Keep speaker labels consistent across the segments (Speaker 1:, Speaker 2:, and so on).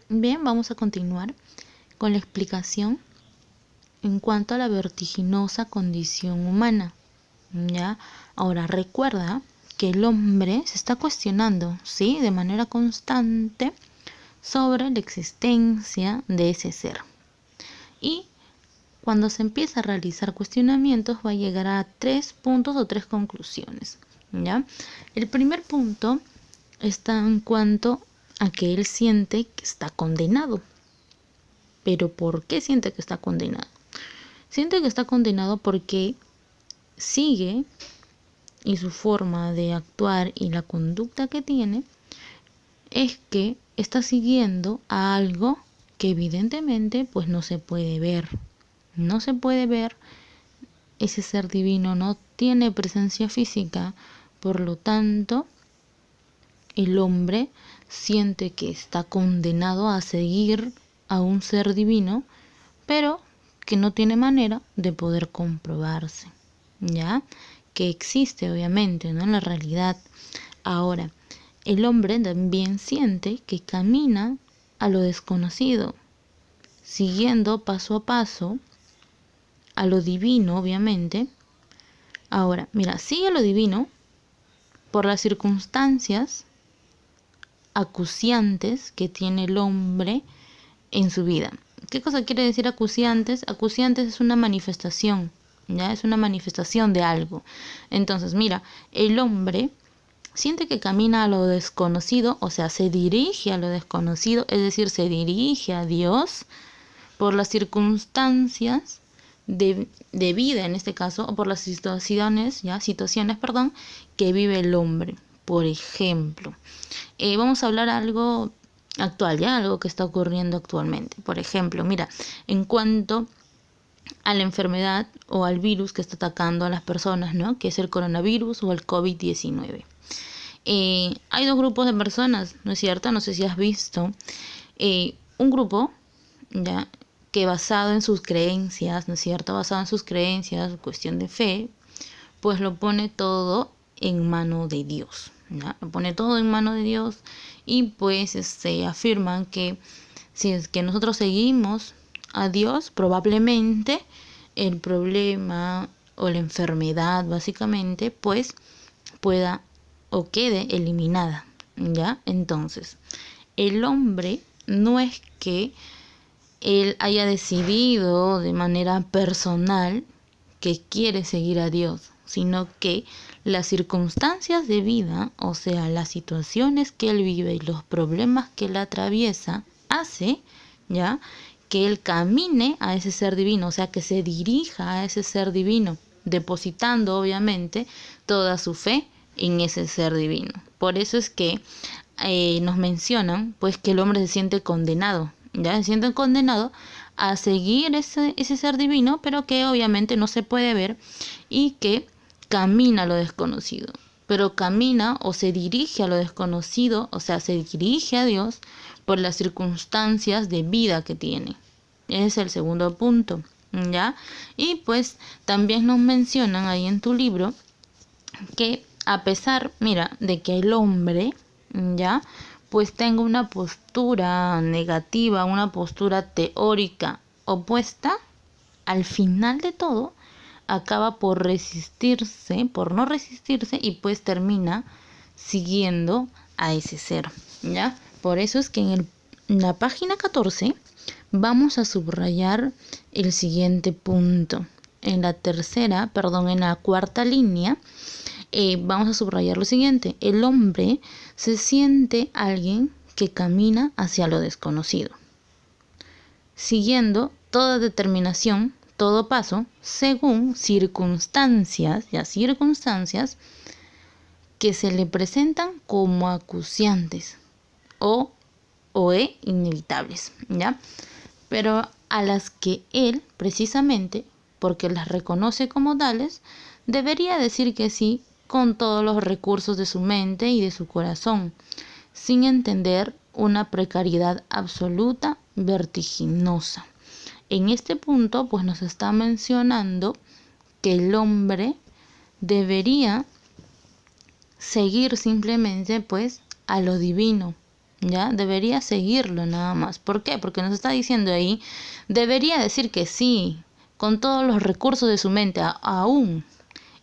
Speaker 1: Bien, vamos a continuar con la explicación en cuanto a la vertiginosa condición humana. ¿Ya? Ahora recuerda que el hombre se está cuestionando, ¿sí?, de manera constante sobre la existencia de ese ser. Y cuando se empieza a realizar cuestionamientos va a llegar a 3 puntos o 3 conclusiones. ¿Ya? El primer punto está en cuanto a que él siente que está condenado. ¿Pero por qué siente que está condenado? Siente que está condenado porque sigue, y su forma de actuar y la conducta que tiene es que está siguiendo a algo que evidentemente pues no se puede ver. No se puede ver, ese ser divino no tiene presencia física, por lo tanto el hombre siente que está condenado a seguir a un ser divino, pero que no tiene manera de poder comprobarse, ¿ya? Que existe obviamente, ¿no?, en la realidad. Ahora, el hombre también siente que camina a lo desconocido, siguiendo paso a paso a lo divino, obviamente. Ahora, mira, sigue lo divino por las circunstancias acuciantes que tiene el hombre en su vida. ¿Qué cosa quiere decir acuciantes? Acuciantes es una manifestación, ¿ya? Es una manifestación de algo. Entonces, mira, el hombre siente que camina a lo desconocido, o sea, se dirige a lo desconocido, es decir, se dirige a Dios por las circunstancias de vida, en este caso, o por las situaciones, que vive el hombre. Por ejemplo, vamos a hablar algo actual, ya, algo que está ocurriendo actualmente. Por ejemplo, mira, en cuanto a la enfermedad o al virus que está atacando a las personas, ¿no?, que es el coronavirus o el COVID-19. Hay dos grupos de personas, ¿no es cierto? No sé si has visto un grupo, ya, que basado en sus creencias, ¿no es cierto? Basado en sus creencias, cuestión de fe, pues lo pone todo en mano de Dios, ¿ya? Lo pone todo en mano de Dios y pues afirman que si es que nosotros seguimos a Dios, probablemente el problema o la enfermedad básicamente pues pueda o quede eliminada, ¿ya? Entonces, el hombre no es que él haya decidido de manera personal que quiere seguir a Dios, sino que las circunstancias de vida, o sea, las situaciones que él vive y los problemas que él atraviesa, hace, ¿ya?, que él camine a ese ser divino, o sea, que se dirija a ese ser divino, depositando obviamente toda su fe en ese ser divino. Por eso es que nos mencionan pues que el hombre se siente condenado, ya se siente condenado a seguir ese ser divino, pero que obviamente no se puede ver y que camina a lo desconocido, pero camina o se dirige a lo desconocido, o sea, se dirige a Dios por las circunstancias de vida que tiene. Ese es el segundo punto, ¿ya? Y pues también nos mencionan ahí en tu libro que a pesar, mira, de que el hombre, ¿ya?, pues tenga una postura negativa, una postura teórica opuesta, al final de todo acaba por resistirse, por no resistirse, y pues termina siguiendo a ese ser, ¿ya? Por eso es que en la página 14 vamos a subrayar el siguiente punto. En la cuarta línea, vamos a subrayar lo siguiente: el hombre se siente alguien que camina hacia lo desconocido, siguiendo toda determinación, todo paso, según circunstancias que se le presentan como acuciantes o inevitables, ¿ya? Pero a las que él, precisamente, porque las reconoce como tales, debería decir que sí con todos los recursos de su mente y de su corazón, sin entender una precariedad absoluta, vertiginosa. En este punto, pues nos está mencionando que el hombre debería seguir simplemente, pues, a lo divino, ¿ya? Debería seguirlo nada más. ¿Por qué? Porque nos está diciendo ahí, debería decir que sí, con todos los recursos de su mente, aún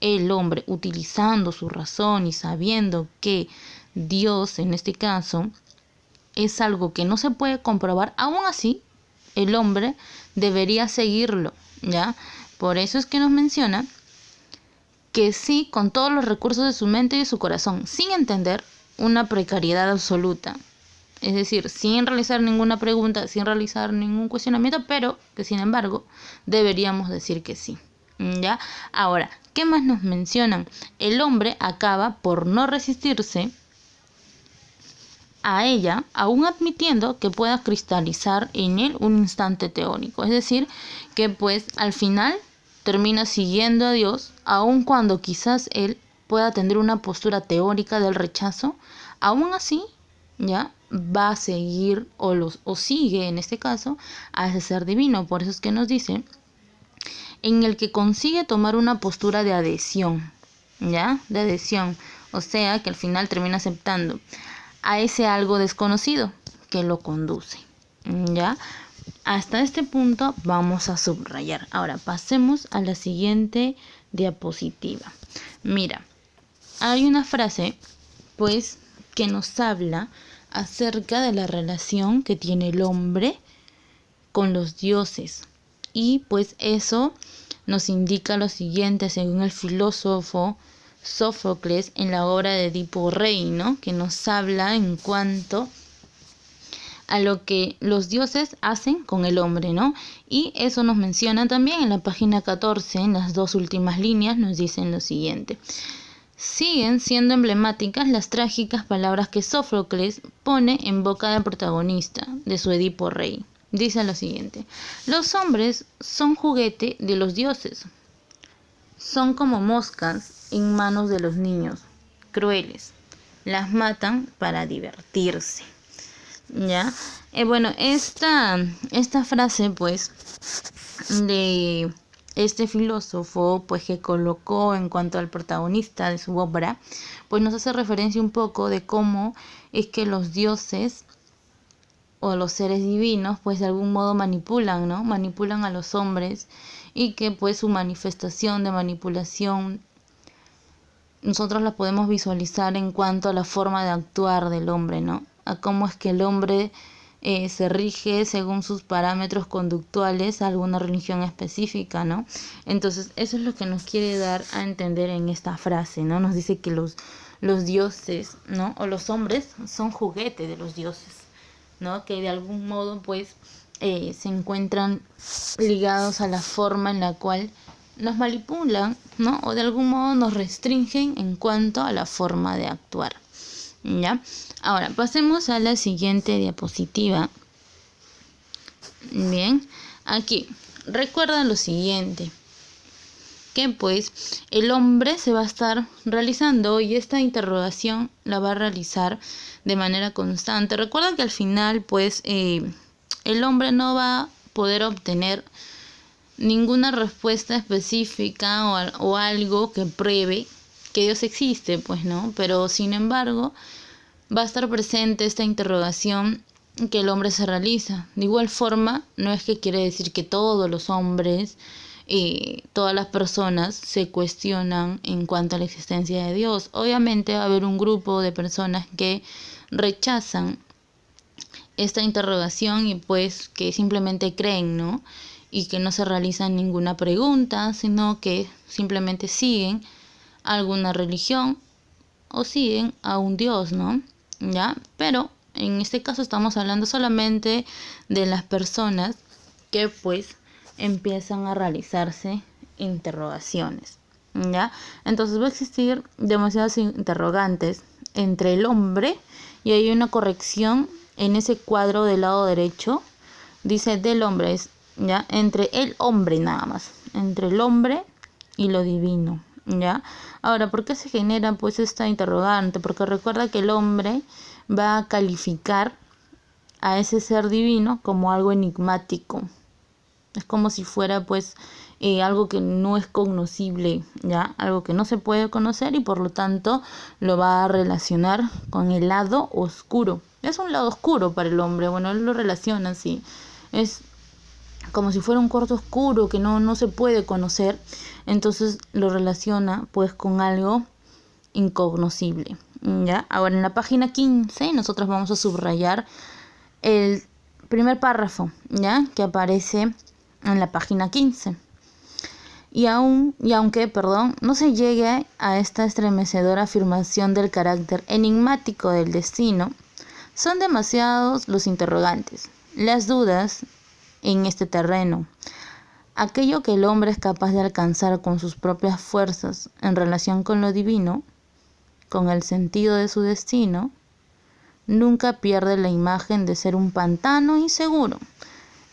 Speaker 1: el hombre utilizando su razón y sabiendo que Dios, en este caso, es algo que no se puede comprobar, aún así, el hombre debería seguirlo, ¿ya? Por eso es que nos menciona que sí, con todos los recursos de su mente y de su corazón, sin entender una precariedad absoluta. Es decir, sin realizar ninguna pregunta, sin realizar ningún cuestionamiento, pero que sin embargo deberíamos decir que sí. ¿Ya? Ahora, ¿qué más nos mencionan? El hombre acaba por no resistirse a ella, aún admitiendo que pueda cristalizar en él un instante teórico. Es decir, que pues al final termina siguiendo a Dios, aun cuando quizás él pueda tener una postura teórica del rechazo, aún así, ya va a seguir o sigue en este caso a ese ser divino. Por eso es que nos dice en el que consigue tomar una postura de adhesión, ¿ya? De adhesión, o sea, que al final termina aceptando a ese algo desconocido que lo conduce, ¿ya? Hasta este punto vamos a subrayar. Ahora pasemos a la siguiente diapositiva. Mira, hay una frase, pues, que nos habla acerca de la relación que tiene el hombre con los dioses. Y pues eso nos indica lo siguiente, según el filósofo Sófocles en la obra de Edipo Rey, ¿no? Que nos habla en cuanto a lo que los dioses hacen con el hombre, ¿no? Y eso nos menciona también en la página 14, en las dos últimas líneas, nos dicen lo siguiente. Siguen siendo emblemáticas las trágicas palabras que Sófocles pone en boca del protagonista de su Edipo Rey. Dice lo siguiente: los hombres son juguete de los dioses. Son como moscas en manos de los niños, crueles. Las matan para divertirse. ¿Ya? Bueno, esta frase, pues, de este filósofo, pues, que colocó en cuanto al protagonista de su obra, pues nos hace referencia un poco de cómo es que los dioses o los seres divinos, pues de algún modo manipulan, ¿no? Manipulan a los hombres y que pues su manifestación de manipulación nosotros la podemos visualizar en cuanto a la forma de actuar del hombre, ¿no? A cómo es que el hombre se rige según sus parámetros conductuales a alguna religión específica, ¿no? Entonces eso es lo que nos quiere dar a entender en esta frase, ¿no? Nos dice que los dioses, ¿no? O los hombres son juguete de los dioses, ¿no? Que de algún modo pues se encuentran ligados a la forma en la cual nos manipulan, ¿no? O de algún modo nos restringen en cuanto a la forma de actuar, ¿ya? Ahora pasemos a la siguiente diapositiva. Bien, aquí recuerda lo siguiente, que pues el hombre se va a estar realizando y esta interrogación la va a realizar de manera constante. Recuerda que al final pues el hombre no va a poder obtener ninguna respuesta específica o algo que pruebe que Dios existe, pues no, pero sin embargo va a estar presente esta interrogación que el hombre se realiza. De igual forma, no es que quiere decir que todos los hombres todas las personas se cuestionan en cuanto a la existencia de Dios. Obviamente va a haber un grupo de personas que rechazan esta interrogación y pues que simplemente creen, ¿no? Y que no se realizan ninguna pregunta, sino que simplemente siguen alguna religión o siguen a un Dios, ¿no? ¿Ya? Pero en este caso estamos hablando solamente de las personas que pues empiezan a realizarse interrogaciones, ¿ya? Entonces va a existir demasiadas interrogantes entre el hombre y hay una corrección en ese cuadro del lado derecho, dice del hombre, ¿ya? Entre el hombre nada más, entre el hombre y lo divino, ¿ya? Ahora, ¿por qué se genera pues esta interrogante? Porque recuerda que el hombre va a calificar a ese ser divino como algo enigmático. Es como si fuera pues algo que no es cognoscible, ¿ya? Algo que no se puede conocer y por lo tanto lo va a relacionar con el lado oscuro, Es un lado oscuro para el hombre, bueno, él lo relaciona así. Es como si fuera un cuarto oscuro que no se puede conocer, entonces lo relaciona pues con algo incognoscible. ¿Ya? Ahora en la página 15 nosotros vamos a subrayar el primer párrafo, ¿ya? Que aparece en la página 15. Y aunque, no se llegue a esta estremecedora afirmación del carácter enigmático del destino, son demasiados los interrogantes, las dudas en este terreno. Aquello que el hombre es capaz de alcanzar con sus propias fuerzas en relación con lo divino, con el sentido de su destino, nunca pierde la imagen de ser un pantano inseguro.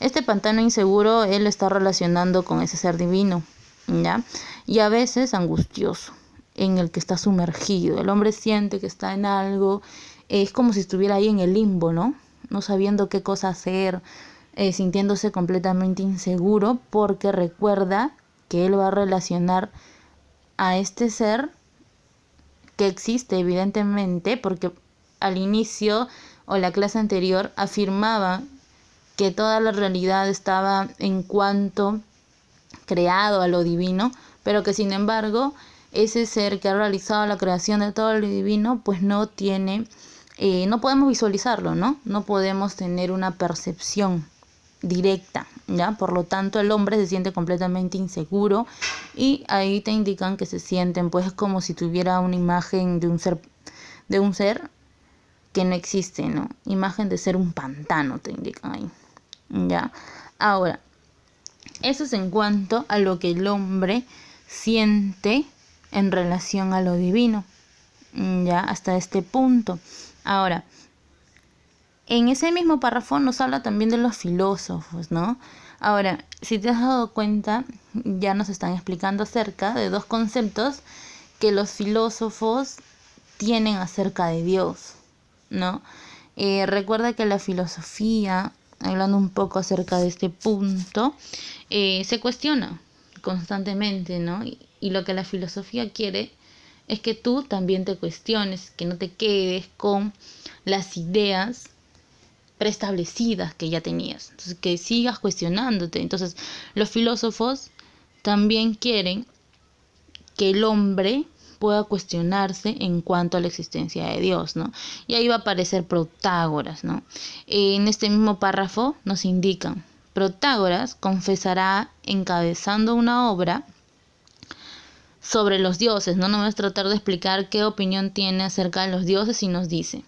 Speaker 1: Este pantano inseguro él lo está relacionando con ese ser divino, ¿ya? Y a veces angustioso, en el que está sumergido. El hombre siente que está en algo, es como si estuviera ahí en el limbo, ¿no? No sabiendo qué cosa hacer, sintiéndose completamente inseguro, porque recuerda que él va a relacionar a este ser que existe evidentemente, porque al inicio o la clase anterior afirmaba que toda la realidad estaba en cuanto creado a lo divino, pero que sin embargo ese ser que ha realizado la creación de todo lo divino pues no tiene, no podemos visualizarlo, no podemos tener una percepción directa, ¿ya? Por lo tanto el hombre se siente completamente inseguro y ahí te indican que se sienten pues como si tuviera una imagen de un ser que no existe, ¿no? Imagen de ser un pantano te indican ahí, ¿ya? Ahora, eso es en cuanto a lo que el hombre siente en relación a lo divino, ¿ya? Hasta este punto. Ahora, en ese mismo párrafo nos habla también de los filósofos, ¿no? Ahora, si te has dado cuenta, ya nos están explicando acerca de dos conceptos que los filósofos tienen acerca de Dios, ¿no? Recuerda que la filosofía, hablando un poco acerca de este punto, se cuestiona constantemente, ¿no? Y lo que la filosofía quiere es que tú también te cuestiones, que no te quedes con las ideas preestablecidas que ya tenías, entonces que sigas cuestionándote. Entonces los filósofos también quieren que el hombre pueda cuestionarse en cuanto a la existencia de Dios, ¿no? Y ahí va a aparecer Protágoras, ¿no? En este mismo párrafo nos indican, Protágoras confesará encabezando una obra sobre los dioses, ¿no? No vamos a tratar de explicar qué opinión tiene acerca de los dioses y nos dice,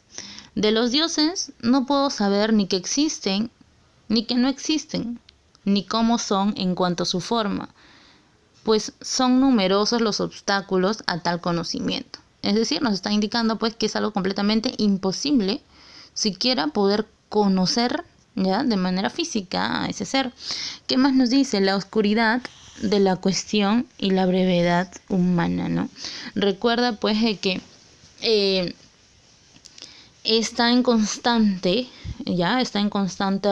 Speaker 1: de los dioses no puedo saber ni que existen, ni que no existen, ni cómo son en cuanto a su forma, pues son numerosos los obstáculos a tal conocimiento. Es decir, nos está indicando pues que es algo completamente imposible siquiera poder conocer, ¿ya?, de manera física a ese ser. ¿Qué más nos dice? La oscuridad de la cuestión y la brevedad humana, ¿no? Recuerda pues de que está en constante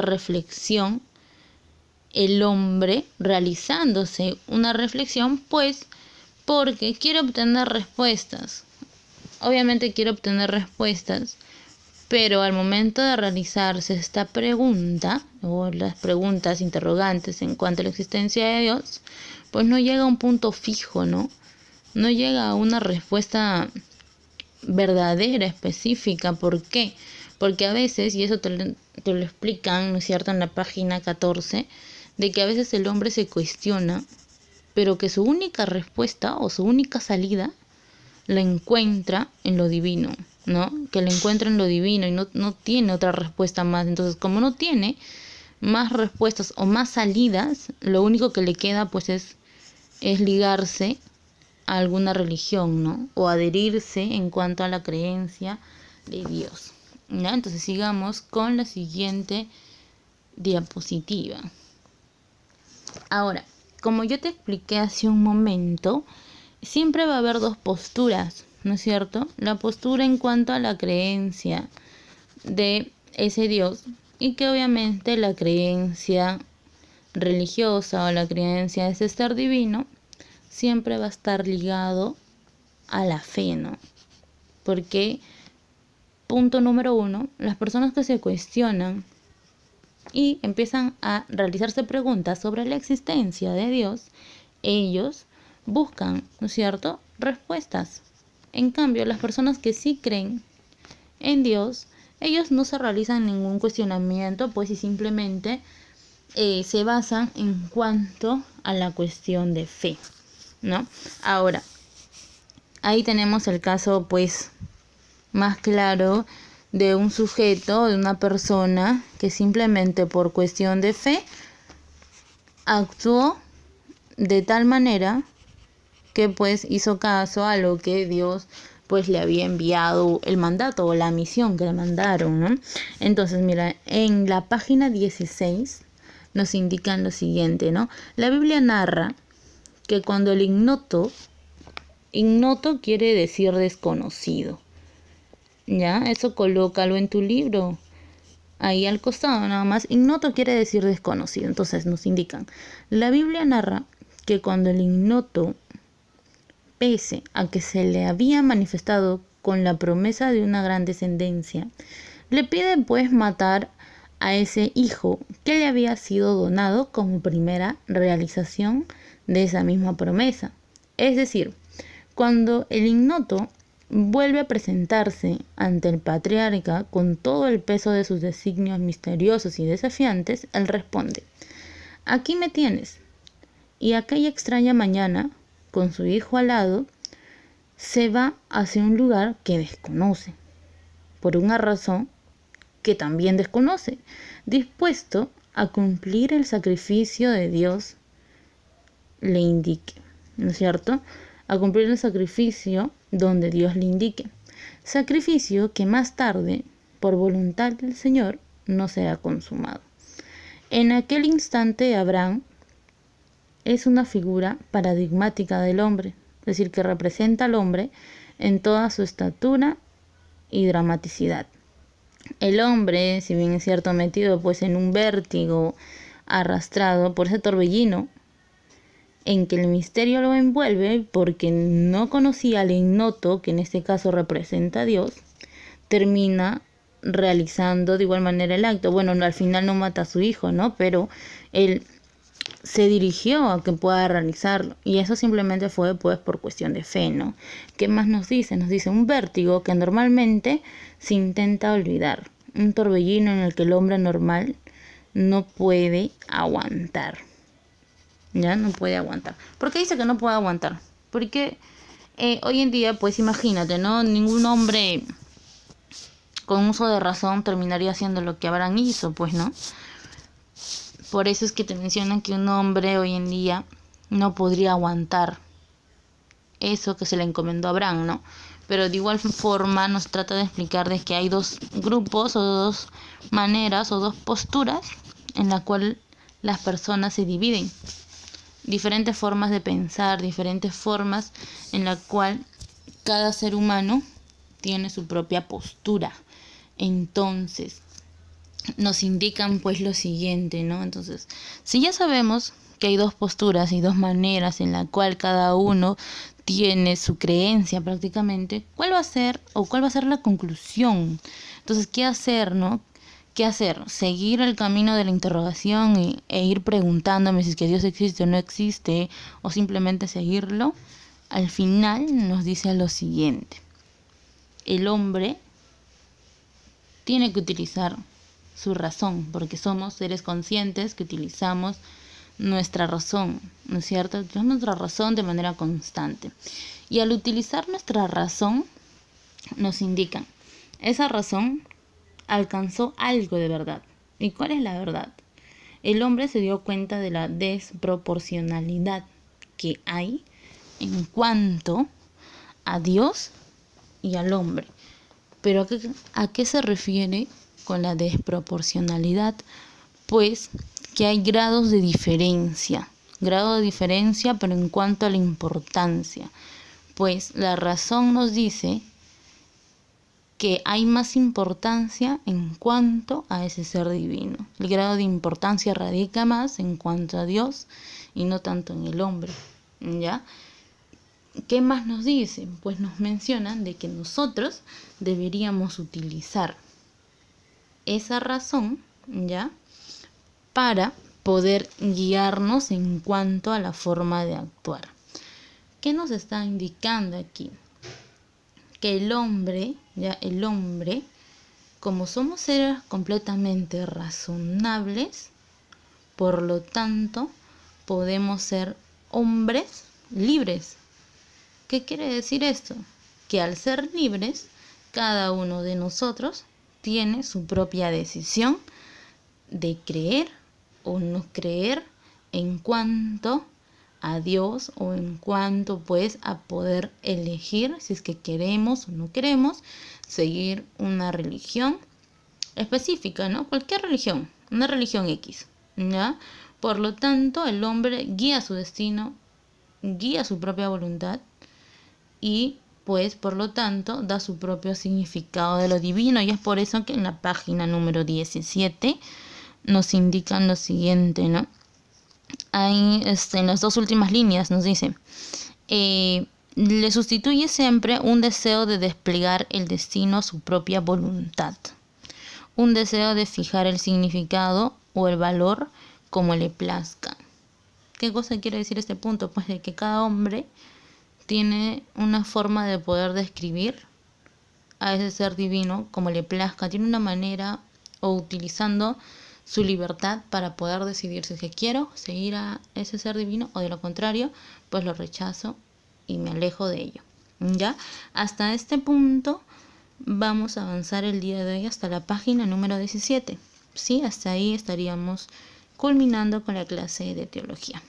Speaker 1: reflexión el hombre, realizándose una reflexión, pues porque quiere obtener respuestas. Obviamente quiere obtener respuestas, pero al momento de realizarse esta pregunta, o las preguntas interrogantes en cuanto a la existencia de Dios, pues no llega a un punto fijo, ¿no? No llega a una respuesta verdadera, específica. ¿Por qué? Porque a veces, y eso te lo explican, ¿no es cierto?, en la página 14, de que a veces el hombre se cuestiona, pero que su única respuesta o su única salida la encuentra en lo divino, ¿no? Que la encuentra en lo divino y no tiene otra respuesta más. Entonces, como no tiene más respuestas o más salidas, lo único que le queda pues es ligarse a alguna religión, ¿no? O adherirse en cuanto a la creencia de Dios, ¿ya? Entonces sigamos con la siguiente diapositiva. Ahora, como yo te expliqué hace un momento, siempre va a haber dos posturas, ¿no es cierto? La postura en cuanto a la creencia de ese Dios, y que obviamente la creencia religiosa o la creencia de ese ser divino siempre va a estar ligado a la fe, ¿no? Porque punto número 1, las personas que se cuestionan y empiezan a realizarse preguntas sobre la existencia de Dios, ellos buscan, ¿no es cierto?, respuestas. En cambio, las personas que sí creen en Dios, ellos no se realizan ningún cuestionamiento, pues y simplemente se basan en cuanto a la cuestión de fe, ¿no? Ahora, ahí tenemos el caso, pues, más claro de un sujeto, de una persona que simplemente por cuestión de fe actuó de tal manera que pues hizo caso a lo que Dios pues le había enviado, el mandato o la misión que le mandaron, ¿no? Entonces, mira, en la página 16 nos indican lo siguiente, ¿no? La Biblia narra que cuando el ignoto quiere decir desconocido, ¿ya? Eso colócalo en tu libro, ahí al costado nada más. Ignoto quiere decir desconocido. Entonces nos indican, la Biblia narra que cuando el ignoto, pese a que se le había manifestado con la promesa de una gran descendencia, le pide pues matar a ese hijo que le había sido donado como primera realización de esa misma promesa. Es decir, cuando el ignoto vuelve a presentarse ante el patriarca con todo el peso de sus designios misteriosos y desafiantes, él responde: aquí me tienes. Y aquella extraña mañana, con su hijo al lado, se va hacia un lugar que desconoce, por una razón que también desconoce, dispuesto a cumplir el sacrificio de Dios le indique, ¿no es cierto?, a cumplir el sacrificio donde Dios le indique. Sacrificio que más tarde, por voluntad del Señor, no será consumado. En aquel instante, Abraham es una figura paradigmática del hombre, es decir, que representa al hombre en toda su estatura y dramaticidad. El hombre, si bien es cierto, metido pues en un vértigo, arrastrado por ese torbellino en que el misterio lo envuelve, porque no conocía al ignoto, que en este caso representa a Dios, termina realizando de igual manera el acto. Bueno, al final no mata a su hijo, ¿no? Pero él se dirigió a que pueda realizarlo, y eso simplemente fue pues por cuestión de fe, ¿no? ¿Qué más nos dice? Nos dice un vértigo que normalmente se intenta olvidar, un torbellino en el que el hombre normal no puede aguantar. Ya no puede aguantar. ¿Por qué dice que no puede aguantar? Porque hoy en día, pues imagínate, ¿no? Ningún hombre con uso de razón terminaría haciendo lo que Abraham hizo, pues, ¿no? Por eso es que te mencionan que un hombre hoy en día no podría aguantar eso que se le encomendó a Abraham, ¿no? Pero de igual forma nos trata de explicar de que hay dos grupos o dos maneras o dos posturas en la cual las personas se dividen. Diferentes formas de pensar, diferentes formas en la cual cada ser humano tiene su propia postura. Entonces, nos indican pues lo siguiente, ¿no? Entonces, si ya sabemos que hay dos posturas y dos maneras en la cual cada uno tiene su creencia prácticamente, ¿cuál va a ser la conclusión? Entonces, ¿qué hacer, no? ¿Qué hacer? ¿Seguir el camino de la interrogación e ir preguntándome si es que Dios existe o no existe, o simplemente seguirlo? Al final nos dice lo siguiente: el hombre tiene que utilizar su razón, porque somos seres conscientes que utilizamos nuestra razón, ¿no es cierto? Utilizamos nuestra razón de manera constante. Y al utilizar nuestra razón, nos indican, esa razón alcanzó algo de verdad. ¿Y cuál es la verdad? El hombre se dio cuenta de la desproporcionalidad que hay en cuanto a Dios y al hombre. Pero ¿a qué se refiere con la desproporcionalidad? Pues que hay grados de diferencia, pero en cuanto a la importancia. Pues la razón nos dice que hay más importancia en cuanto a ese ser divino. El grado de importancia radica más en cuanto a Dios y no tanto en el hombre, ¿ya? ¿qué más nos dicen? Pues nos mencionan de que nosotros deberíamos utilizar esa razón, ¿ya?, para poder guiarnos en cuanto a la forma de actuar. ¿Qué nos está indicando aquí? Que el hombre, como somos seres completamente razonables, por lo tanto, podemos ser hombres libres. ¿Qué quiere decir esto? Que al ser libres, cada uno de nosotros tiene su propia decisión de creer o no creer en cuanto a Dios, o en cuanto pues a poder elegir si es que queremos o no queremos seguir una religión específica, ¿no? Cualquier religión, una religión X, ¿ya? Por lo tanto, el hombre guía su destino, guía su propia voluntad y pues por lo tanto da su propio significado de lo divino, y es por eso que en la página número 17 nos indican lo siguiente, ¿no? Ahí en las dos últimas líneas nos dice, le sustituye siempre un deseo de desplegar el destino a su propia voluntad, un deseo de fijar el significado o el valor como le plazca. ¿Qué cosa quiere decir este punto? Pues de que cada hombre tiene una forma de poder describir a ese ser divino como le plazca, tiene una manera o utilizando su libertad para poder decidir si es que quiero seguir a ese ser divino o de lo contrario, pues lo rechazo y me alejo de ello. ¿Ya? Hasta este punto vamos a avanzar el día de hoy hasta la página número 17. Sí, hasta ahí estaríamos culminando con la clase de teología.